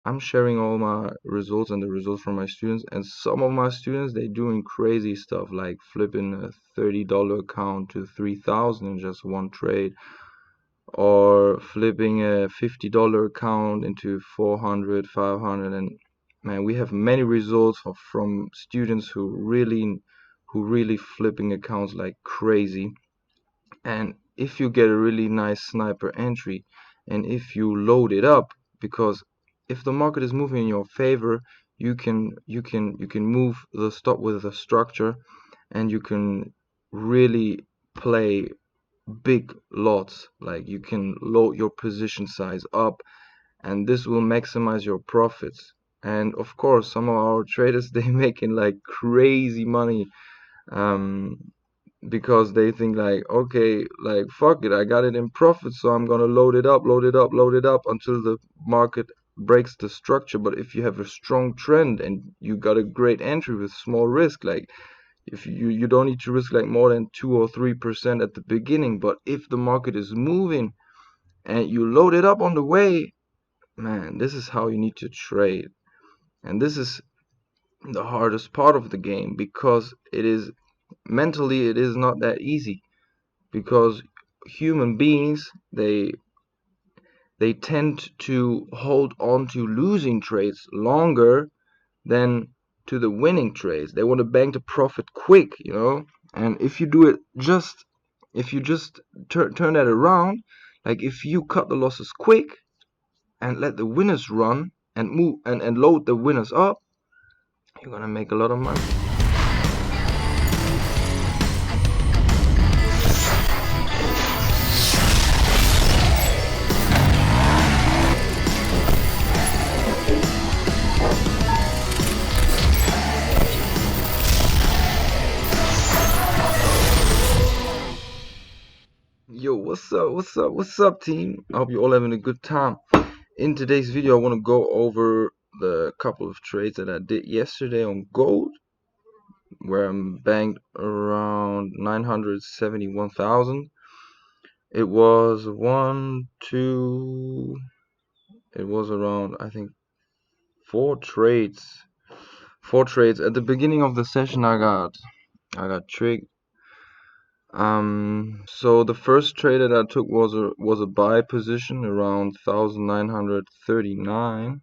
I'm sharing all my results and the results from my students, and some of my students, they doing crazy stuff like flipping a $30 account to 3,000 in just one trade, or flipping a $50 account into 400, 500. And man, we have many results from students who really flipping accounts like crazy. And if you get a really nice sniper entry, and if you load it up, because if the market is moving in your favor, you can move the stop with the structure, and you can really play big lots. Like, you can load your position size up, and this will maximize your profits. And of course, some of our traders, they making like crazy money, um because they think like, okay, like, fuck it, I got it in profit, so I'm gonna load it up, load it up, load it up until the market breaks the structure. But if you have a strong trend and you got a great entry with small risk, like, if you don't need to risk like more than 2 or 3% at the beginning, but if the market is moving and you load it up on the way, man, this is how you need to trade. And this is the hardest part of the game, because it is mentally, it is not that easy, because human beings, they tend to hold on to losing trades longer than to the winning trades. They want to bank the profit quick. And if you just turn that around, like, if you cut the losses quick and let the winners run and move and load the winners up, you're gonna make a lot of money. Yo, what's up? What's up? What's up, team? I hope you're all having a good time. In today's video, I want to go over the couple of trades that I did yesterday on gold, where I'm banked around 971,000. It was around, I think, four trades. Four trades. At the beginning of the session, I got tricked. So the first trade that I took was a buy position around 1939.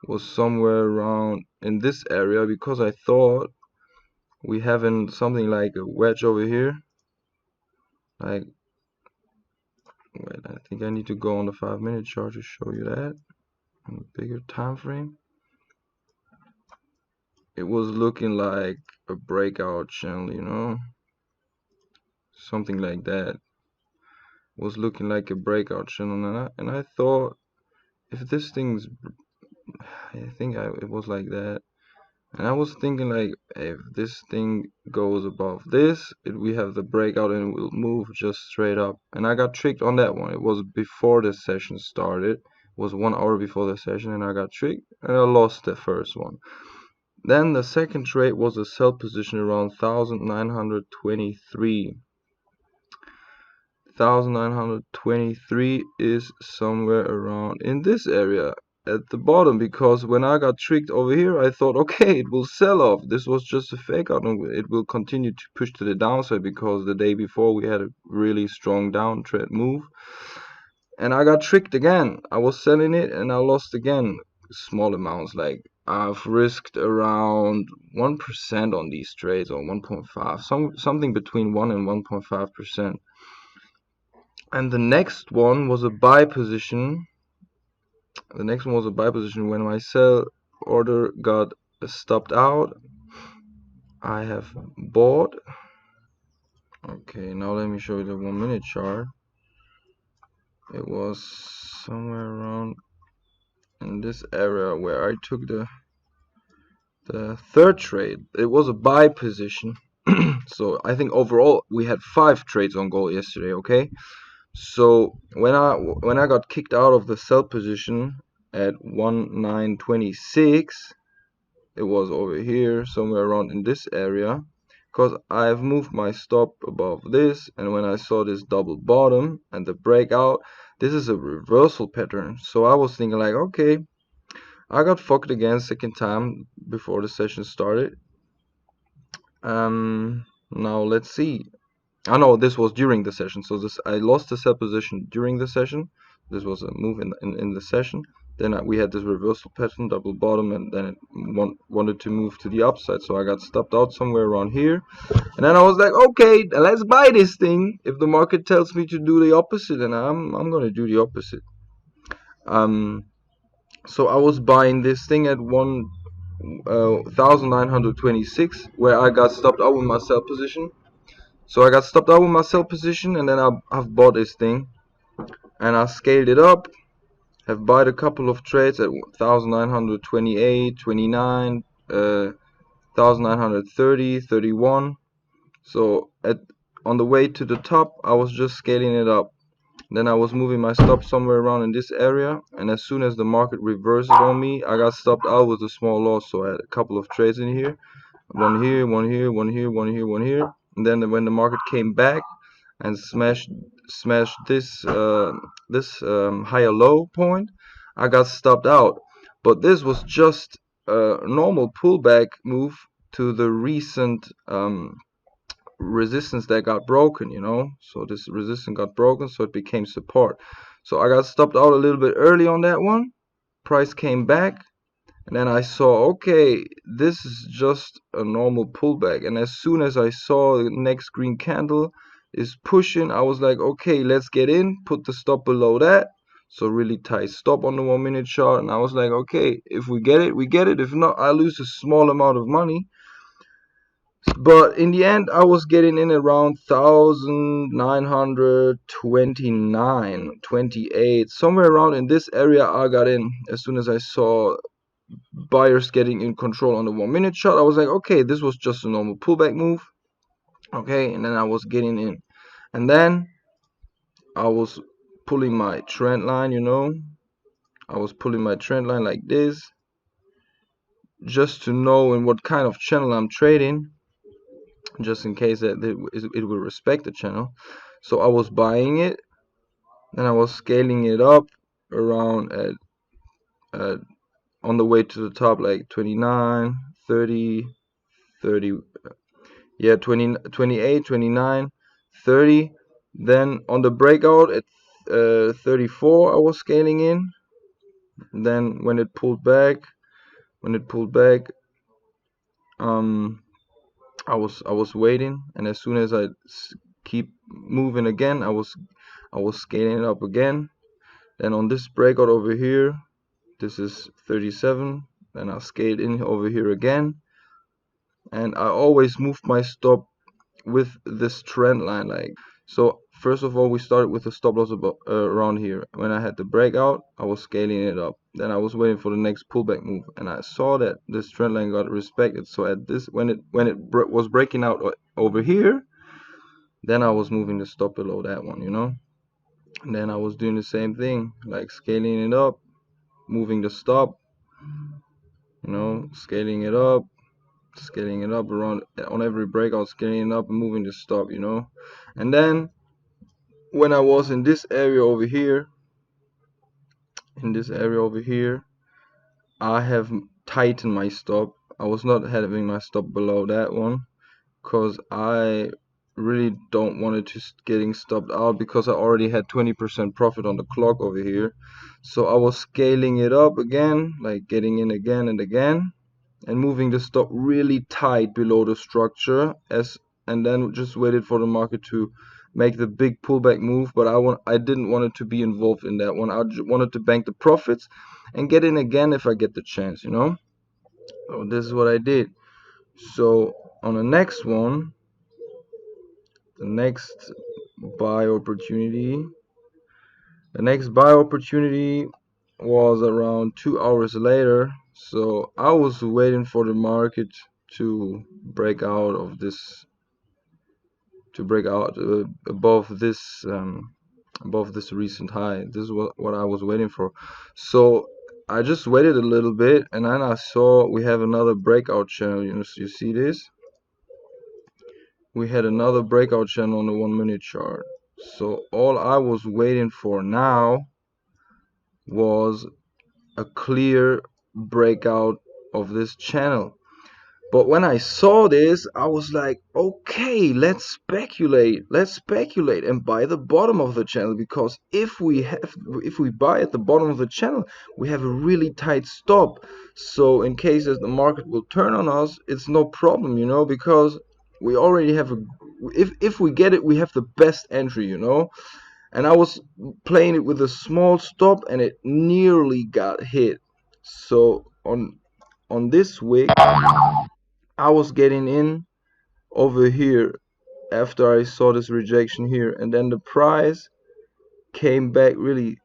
Was somewhere around in this area, because I thought we having something like a wedge over here. Like, wait, I think I need to go on the 5-minute chart to show you that in a bigger time frame. It was looking like a breakout channel, something like that. Was looking like a breakout channel, and I thought, if this thing's, I think it was like that. And I was thinking, like, if this thing goes above this, we have the breakout and we'll move just straight up. And I got tricked on that one. It was before the session started. It was 1 hour before the session, and I got tricked and I lost the first one. Then the second trade was a sell position around 1923. 1923 is somewhere around in this area at the bottom, because when I got tricked over here, I thought, okay, it will sell off. This was just a fake out, and it will continue to push to the downside, because the day before we had a really strong downtrend move. And I got tricked again. I was selling it and I lost again, small amounts. Like, I've risked around 1% on these trades, or 1.5, something between 1 and 1.5%. And the next one was a buy position. The next one was a buy position when my sell order got stopped out. I have bought. Okay, now let me show you the 1-minute chart. It was somewhere around in this area where I took the third trade. It was a buy position. So I think overall we had 5 trades on gold yesterday, okay? So when I got kicked out of the sell position at 1926, it was over here somewhere around in this area, because I've moved my stop above this, and when I saw this double bottom and the breakout, this is a reversal pattern. So I was thinking like, okay, I got fucked again second time before the session started. Now let's see. I know this was during the session, so this I lost the sell position during the session. This was a move in the session. Then we had this reversal pattern, double bottom, and then it wanted to move to the upside. So I got stopped out somewhere around here, and then I was like, okay, let's buy this thing. If the market tells me to do the opposite, then I'm gonna do the opposite. So I was buying this thing at 1,926, where I got stopped out with my sell position. So I got stopped out with my sell position, and then I've bought this thing, and I scaled it up. Have bought a couple of trades at 1,928, 29, 1,930, 31. So on the way to the top, I was just scaling it up. Then I was moving my stop somewhere around in this area, and as soon as the market reversed on me, I got stopped out with a small loss. So I had a couple of trades in here, one here, one here, one here, one here, one here. And then when the market came back and smashed this higher low point, I got stopped out. But this was just a normal pullback move to the recent resistance that got broken, you know. So this resistance got broken, so it became support. So I got stopped out a little bit early on that one. Price came back, and then I saw, okay, this is just a normal pullback. And as soon as I saw the next green candle is pushing, I was like, okay, let's get in, put the stop below that. So really tight stop on the 1 minute chart, and I was like, okay, if we get it, we get it. If not, I lose a small amount of money. But in the end, I was getting in around 1,929, 28, somewhere around in this area. I got in as soon as I saw buyers getting in control on the 1 minute chart. I was like, okay, this was just a normal pullback move. Okay, and then I was getting in, and then I was pulling my trend line, you know. I was pulling my trend line like this, just to know in what kind of channel I'm trading, just in case that it will respect the channel. So I was buying it, then I was scaling it up around at on the way to the top, like 29, 30, 30, yeah, 20, 28, 29, 30. Then on the breakout at 34, I was scaling in. Then when it pulled back, I was waiting, and as soon as I keep moving again, I was scaling it up again. Then on this breakout over here, this is 37. Then I scaled in over here again, and I always moved my stop with this trend line. Like, so first of all, we started with a stop loss about around here. When I had the breakout, I was scaling it up. Then I was waiting for the next pullback move, and I saw that this trend line got respected. So at this, when it was breaking out over here, then I was moving the stop below that one, you know. And then I was doing the same thing, like scaling it up, moving the stop, you know, scaling it up around on every breakout, scaling it up and moving the stop, you know. And then when I was in this area over here, I have tightened my stop. I was not having my stop below that one, because I really don't want it to getting stopped out, because I already had 20% profit on the clock over here. So I was scaling it up again, like getting in again and again, and moving the stop really tight below the structure, and then just waited for the market to make the big pullback move. But I didn't want it to be involved in that one. I just wanted to bank the profits and get in again if I get the chance, you know. So this is what I did. So on the next one, the next buy opportunity was around 2 hours later. So I was waiting for the market to break out of this, above this recent high. This is what I was waiting for. So I just waited a little bit, and then I saw we have another breakout channel. You know, so you see this, we had another breakout channel on the 1 minute chart. So all I was waiting for now was a clear breakout of this channel. But when I saw this, I was like, okay, let's speculate and buy the bottom of the channel, because if we buy at the bottom of the channel, we have a really tight stop. So in case that the market will turn on us, it's no problem, because we already have if we get it, we have the best entry. And I was playing it with a small stop, and it nearly got hit. So on this wick, I was getting in over here after I saw this rejection here, and then the price came back really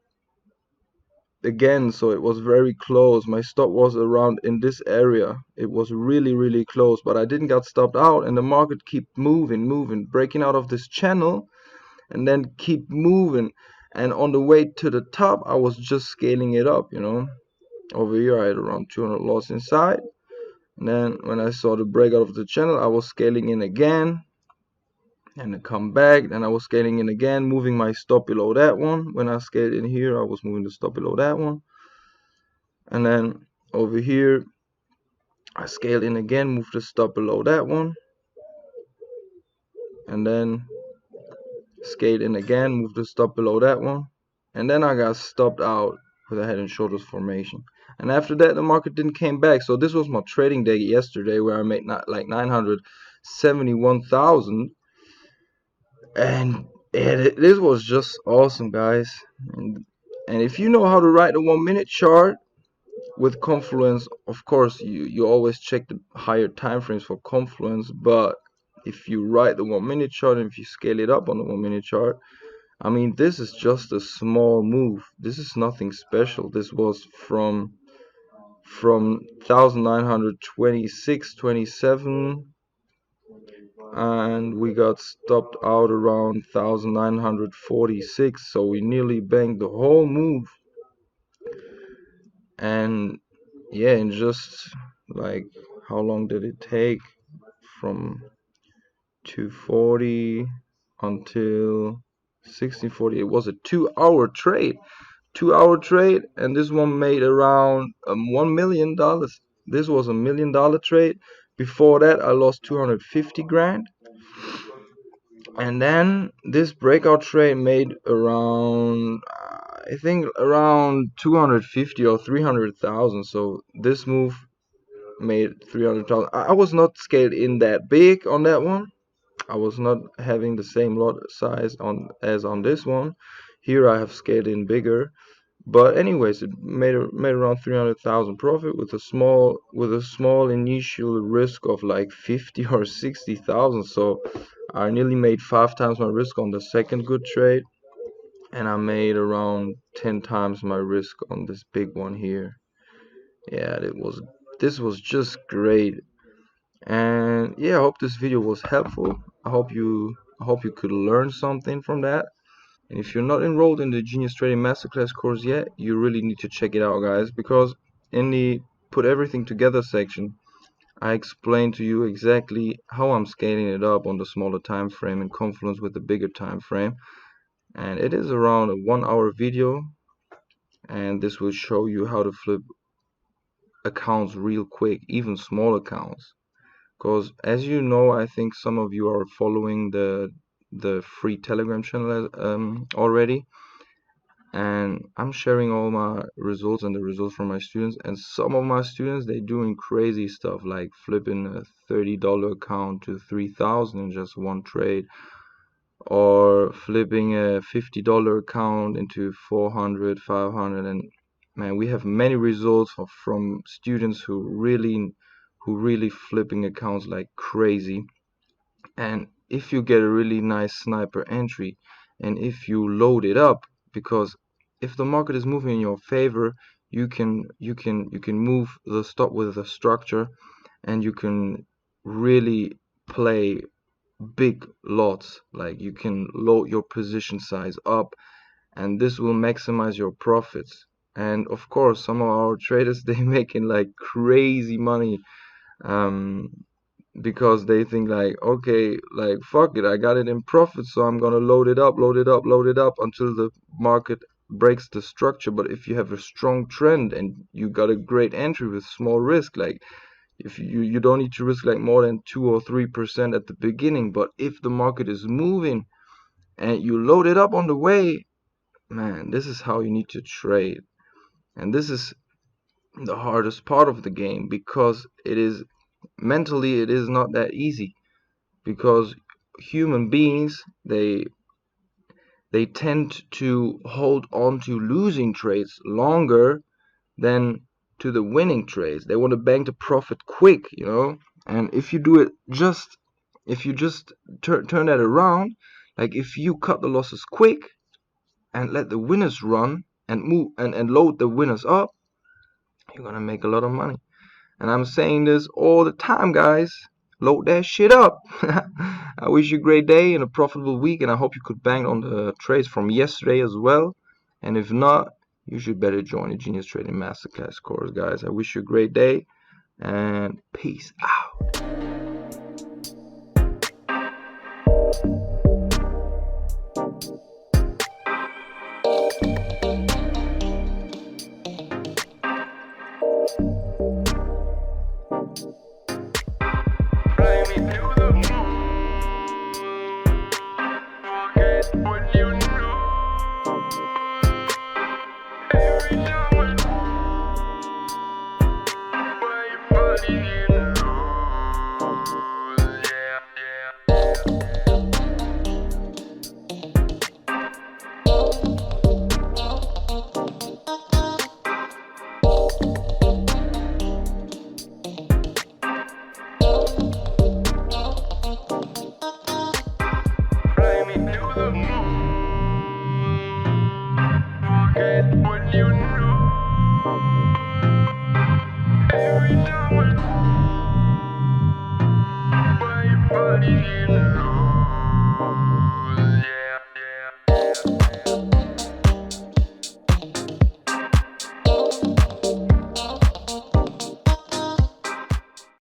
again, so it was very close. My stop was around in this area. It was really close, but I didn't get stopped out, and the market keep moving, breaking out of this channel and then keep moving. And on the way to the top, I was just scaling it up. Over here I had around 200 loss inside, and then when I saw the breakout of the channel, I was scaling in again and I come back. Then I was scaling in again, moving my stop below that one. When I scaled in here, I was moving the stop below that one, and then over here I scaled in again, moved the stop below that one, and then scaled in again, moved the stop below that one, and then I got stopped out with a head and shoulders formation. And after that, the market didn't came back. So this was my trading day yesterday, where I made not like 971,000, and this was just awesome, guys. And if you know how to write a 1 minute chart with confluence, of course you always check the higher time frames for confluence. But if you write the 1 minute chart, and if you scale it up on the 1 minute chart, I mean, this is just a small move. This is nothing special. This was from 1926, 27, and we got stopped out around 1946. So we nearly banked the whole move. And yeah, and just like, how long did it take from 240 until 1640? It was a 2 hour trade. 2 hour trade, and this one made around $1 million. This was $1 million trade. Before that, I lost 250 grand, and then this breakout trade made around, I think, around 250 or 300,000. So this move made 300,000. I was not scaled in that big on that one. I was not having the same lot size as on this one. Here I have scaled in bigger. But anyways, it made around 300,000 profit with a small initial risk of like 50 or 60,000. So I nearly made 5 times my risk on the second good trade, and I made around 10 times my risk on this big one here. Yeah, this was just great. And yeah, I hope this video was helpful. I hope you could learn something from that. And if you're not enrolled in the Genius Trading Masterclass course yet, you really need to check it out, guys, because in the put everything together section, I explain to you exactly how I'm scaling it up on the smaller time frame in confluence with the bigger time frame. And it is around a 1 hour video, and this will show you how to flip accounts real quick, even small accounts. Because as you know, I think some of you are following the free Telegram channel already, and I'm sharing all my results and the results from my students. And some of my students, they doing crazy stuff like flipping a $30 account to 3,000 in just one trade, or flipping a $50 account into 400, 500. And man, we have many results from students who really flipping accounts like crazy. And if you get a really nice sniper entry, and if you load it up, because if the market is moving in your favor, you can move the stop with the structure, and you can really play big lots. Like, you can load your position size up, and this will maximize your profits. And of course, some of our traders, they making like crazy money, um because they think like, okay, like, fuck it, I got it in profit, so I'm gonna load it up until the market breaks the structure. But if you have a strong trend and you got a great entry with small risk, like if you don't need to risk like more than 2 or 3% at the beginning, but if the market is moving and you load it up on the way, man, this is how you need to trade. And this is the hardest part of the game, because it is mentally, it is not that easy, because human beings, they tend to hold on to losing trades longer than to the winning trades. They want to bank the profit quick, you know. And if you do it if you just turn that around, like if you cut the losses quick and let the winners run and move and load the winners up, you're gonna make a lot of money. And I'm saying this all the time, guys. Load that shit up. I wish you a great day and a profitable week, and I hope you could bang on the trades from yesterday as well. And if not, you should better join the Genius Trading Masterclass course, guys. I wish you a great day, and peace out. What you know, every time